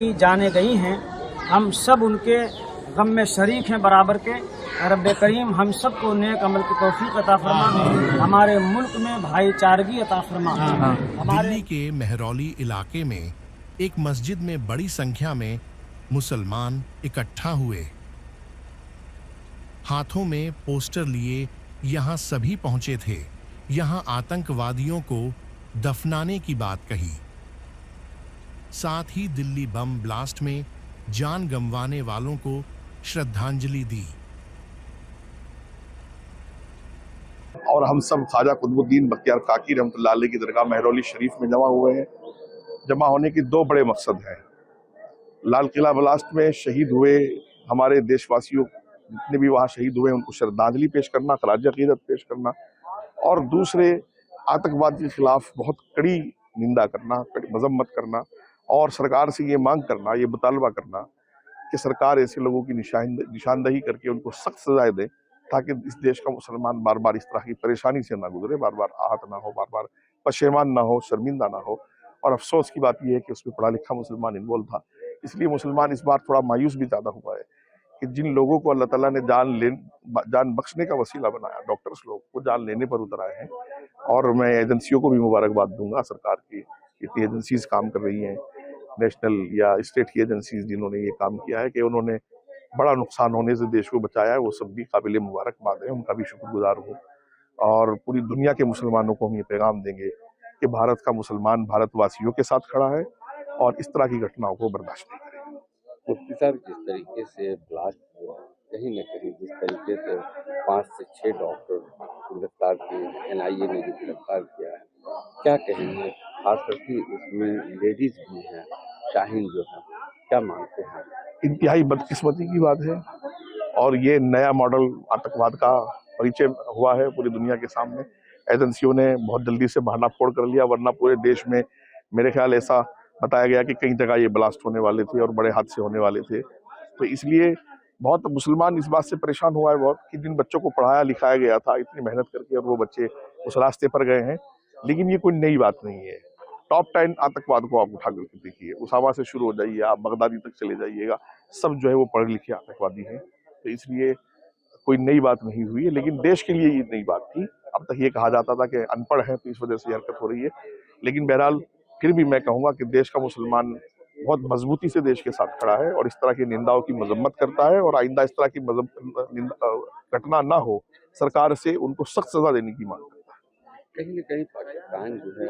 जाने गई हैं, हम सब उनके गम में शरीक हैं बराबर के। रब करीम हम सबको नेक अमल की तौफीक अता फरमा, हमारे मुल्क में भाईचारगी अता फरमा। दिल्ली के मेहरौली इलाके में एक मस्जिद में बड़ी संख्या में मुसलमान इकट्ठा हुए। हाथों में पोस्टर लिए यहां सभी पहुंचे थे। यहां आतंकवादियों को दफनाने की बात कही। साथ ही दिल्ली बम ब्लास्ट में जान गंवाने वालों को श्रद्धांजलि दी। और हम सब ख्वाजा कुतुबुद्दीन बख्तियार काकी रहमतुल्लाह अलैह की दरगाह मेहरौली शरीफ में जमा हुए हैं। जमा होने के दो बड़े मकसद हैं। लाल किला ब्लास्ट में शहीद हुए हमारे देशवासियों जितने भी वहाँ शहीद हुए उनको श्रद्धांजलि पेश करना, खराज अकीदत पेश करना, और दूसरे आतंकवाद के खिलाफ बहुत कड़ी निंदा करना, कड़ी मजम्मत करना, और सरकार से ये मांग करना, ये मुतालबा करना कि सरकार ऐसे लोगों की निशानदही करके उनको सख्त सजाएं दे, ताकि इस देश का मुसलमान बार बार इस तरह की परेशानी से ना गुजरे, बार बार आहत ना हो, बार बार पशेमान ना हो, शर्मिंदा ना हो। और अफसोस की बात यह है कि उसमें पढ़ा लिखा मुसलमान इन्वॉल्व था, इसलिए मुसलमान इस बार थोड़ा मायूस भी ज्यादा हुआ है कि जिन लोगों को अल्लाह ताला ने जान बख्शने का वसीला बनाया, डॉक्टर्स लोग, वो जान लेने पर उतर आए हैं। और मैं एजेंसियों को भी मुबारकबाद दूंगा, सरकार की इतनी एजेंसीज काम कर रही हैं, नेशनल या स्टेट की एजेंसीज जिन्होंने ये काम किया है कि उन्होंने बड़ा नुकसान होने से देश को बचाया है, वो सब भी काबिल मुबारकबाद है, उनका भी शुक्रगुजार हूँ। और पूरी दुनिया के मुसलमानों को हम ये पैगाम देंगे कि भारत का मुसलमान भारतवासियों के साथ खड़ा है और इस तरह की घटनाओं को बर्दाश्त नहीं करेगा। मुफ्ती साहब, जिस तरीके से ब्लास्ट हुआ, कहीं न कहीं जिस तरीके से 5 से 6 डॉक्टर गिरफ्तार किए, एनआईए ने जो गिरफ्तार किया है, क्या कहेंगे? खास करके उसमें लेडीज भी हैं, शाहीन जो है, क्या मानते हैं? इंतहाई बदकिस्मती की बात है और ये नया मॉडल आतंकवाद का परिचय हुआ है पूरी दुनिया के सामने। एजेंसियों ने बहुत जल्दी से बहाना फोड़ कर लिया, वरना पूरे देश में मेरे ख्याल ऐसा बताया गया कि कई जगह ये ब्लास्ट होने वाले थे और बड़े हादसे होने वाले थे। तो इसलिए बहुत मुसलमान इस बात से परेशान हुआ है बहुत कि जिन बच्चों को पढ़ाया लिखाया गया था इतनी मेहनत करके और वो बच्चे उस रास्ते पर गए हैं। लेकिन ये कोई नई बात नहीं है। टॉप 10 आतंकवाद को आप उठा करके देखिए, उसामा से शुरू हो जाइए, आप बगदादी तक चले जाइएगा, सब जो है वो पढ़े लिखे आतंकवादी हैं। तो इसलिए कोई नई बात नहीं हुई है, लेकिन देश के लिए ये नई बात थी। अब तक ये कहा जाता था कि अनपढ़ है तो इस वजह से हरकत हो रही है, लेकिन बहरहाल फिर भी मैं कहूंगा कि देश का मुसलमान बहुत मजबूती से देश के साथ खड़ा है और इस तरह की निंदाओं की मजम्मत करता है, और आइंदा इस तरह की घटना ना हो, सरकार से उनको सख्त सजा देने की मांग करता है। कहीं न कहीं पाकिस्तान जो है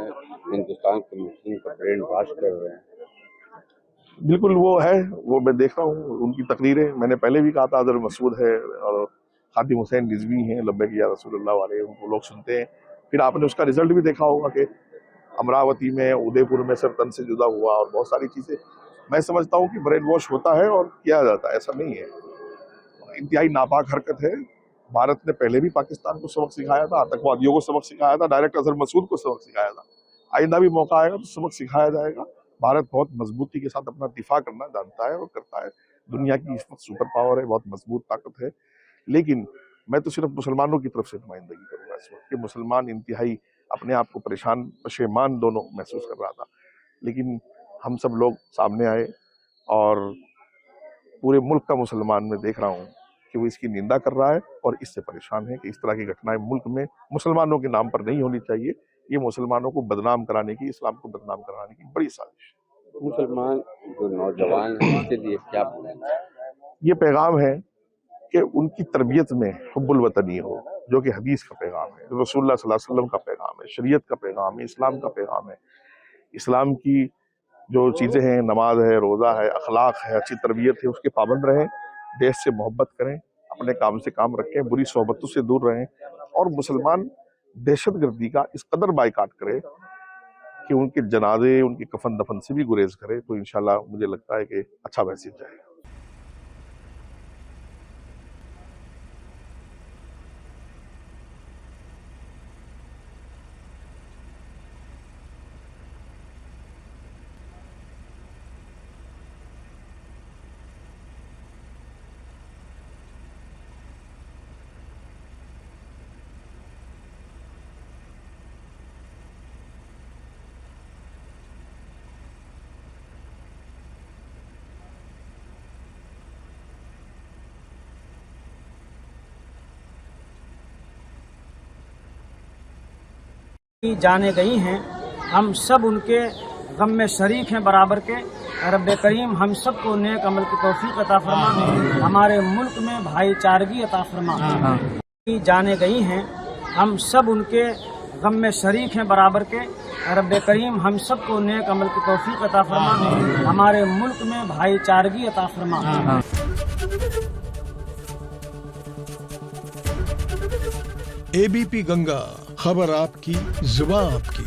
हिंदुस्तान के मुस्लिम का ब्रेन वॉश कर रहे हैं। बिल्कुल वो है, वो मैं देख रहा हूँ उनकी तकरीरें। मैंने पहले भी कहा था अजहर मसूद है और खादिम हुसैन रिजवी हैं, लब्बैक या रसूलुल्लाह वाले, उनको लोग सुनते हैं। फिर आपने उसका रिजल्ट भी देखा होगा कि अमरावती में, उदयपुर में सर तन से जुदा हुआ और बहुत सारी चीजें। मैं समझता हूँ कि ब्रेन वॉश होता है और किया जाता है, ऐसा नहीं है। इंतहाई नापाक हरकत है। भारत ने पहले भी पाकिस्तान को सबक सिखाया था, आतंकवादियों को सबक सिखाया था, डायरेक्ट अजहर मसूद को सबक सिखाया था। आइंदा भी मौका आएगा तो सबक सिखाया जाएगा। भारत बहुत मजबूती के साथ अपना दिफा करना जानता है और करता है। दुनिया की इस वक्त सुपर पावर है, बहुत मजबूत ताकत है। लेकिन मैं तो सिर्फ मुसलमानों की तरफ से नुमाइंदगी करूंगा इस वक्त कि मुसलमान इंतहाई अपने आप को परेशान, पशेमान दोनों महसूस कर रहा था। लेकिन हम सब लोग सामने आए और पूरे मुल्क का मुसलमान मैं देख रहा हूँ कि वो इसकी निंदा कर रहा है और इससे परेशान है कि इस तरह की घटनाएं मुल्क में मुसलमानों के नाम पर नहीं होनी चाहिए। ये मुसलमानों को बदनाम कराने की, इस्लाम को बदनाम कराने की बड़ी साजिश है। मुसलमान जो नौजवान हैं उसके लिए क्या बोलेंगे? ये पैगाम है कि उनकी तरबियत में हुब्बुल वतनी हो, जो कि हदीस का पैगाम है, रसूलुल्लाह सल्लल्लाहु अलैहि वसल्लम का पैगाम है, शरीयत का पैगाम है, इस्लाम का पैगाम है। इस्लाम की जो चीज़ें हैं, नमाज है, रोज़ा है, अखलाक है, अच्छी तरबियत है, उसके पाबंद रहें, देश से मोहब्बत करें, अपने काम से काम रखें, बुरी सोहबतों से दूर रहें, और मुसलमान दहशतगर्दी का इस कदर बाइकाट करे कि उनके जनाजे, उनके कफन दफन से भी गुरेज करे, तो इंशाल्लाह मुझे लगता है कि अच्छा मैसेज जाएगा। की जाने गई हैं, हम सब उनके गम में शरीक हैं बराबर के। रब करीम हम सबको नेक अमल की तौफीक अता फरमा, हमारे मुल्क में भाईचारगी अता फरमा। की जाने गई हैं, हम सब उनके गम में शरीक हैं बराबर के। रब करीम हम सबको नेक अमल की तौफीक अता फरमा, हमारे मुल्क में भाईचारगी अता फरमा। एबीपी गंगा, खबर आपकी, जुबान आपकी।